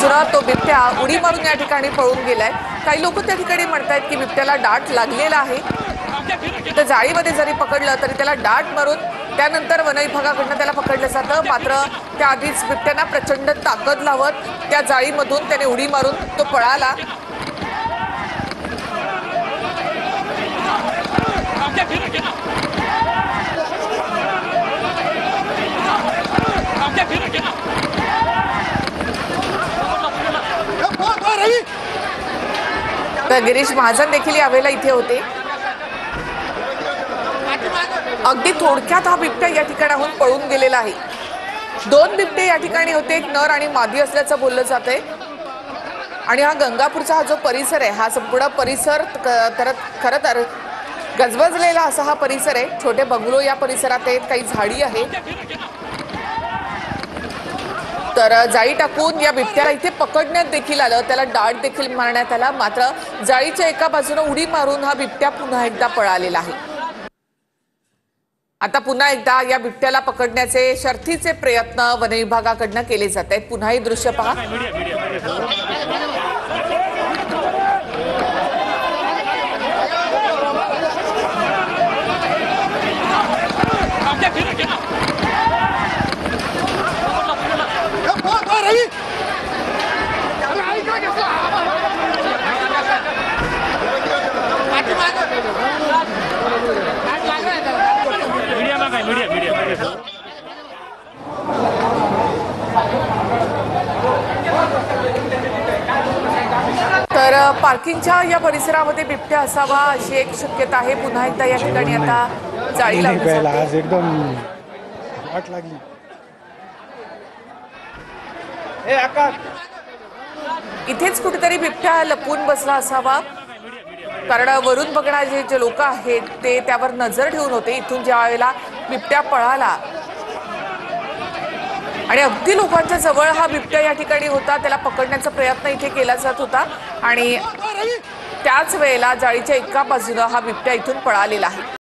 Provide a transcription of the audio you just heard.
बाजूला तो बिबट्या उडी मारून या ठिकाणी पळून गेलाय। काही लोक त्या ठिकाणी म्हणतात की बिबट्याला डाट लागलेला आहे, तर जाळीमध्ये जरी पकडलं तरी त्याला डाट मारून त्यानंतर वन विभागाकडून त्याला पकडलं जातं। मात्र त्याआधीच बिबट्याला प्रचंड ताकद लावत त्या जाळीमधून त्याने उडी मारून तो पळाला। तर गिरीश महाजन देखील यावेळेला इथे होते। अगदी थोडक्यात हा बिबट्या या ठिकाणाहून पळून गेलेला आहे। दोन बिबटे या ठिकाणी होते, एक नर आणि मादी असल्याचं बोललं जातंय। आणि हा गंगापूरचा हा जो परिसर आहे, हा संपूर्ण परिसर खरं तर गजबजलेला असा हा परिसर आहे। छोटे बंगलो या परिसरात आहेत, काही झाडी आहेत। तर जाळी टाकून या बिबट्याला इथे पकडण्यात देखील आलं, त्याला डाट देखील मारण्यात आला। मात्र जाळीच्या एका बाजूने उडी मारून हा बिबट्या पुन्हा एकदा पळालेला आहे। आता पुन्हा एकदा या बिबट्याला पकडण्याचे शर्थीचे प्रयत्न वन विभागाकडून केले जात आहेत। पुन्हा ही दृश्य पहा। तर पार्किंगच्या या परिसरामध्ये बिबट्या असावा अशी एक शक्यता आहे। पुन्हा एकदा या ठिकाणी आता जाळी लावली जाते। आज एकदम वाट लागली। इथेच कुठेतरी बिबट्या लपून बसला असावा, कारण वरून बघणारे जे लोक आहेत ते त्यावर नजर ठेवून होते। इथून ज्या वेळेला बिबट्या पळाला आणि अगदी लोकांच्या जवळ हा बिबट्या या ठिकाणी होता, त्याला पकडण्याचा प्रयत्न इथे केला जात होता आणि त्याच वेळेला जाळीच्या एका बाजूला हा बिबट्या इथून पळालेला आहे।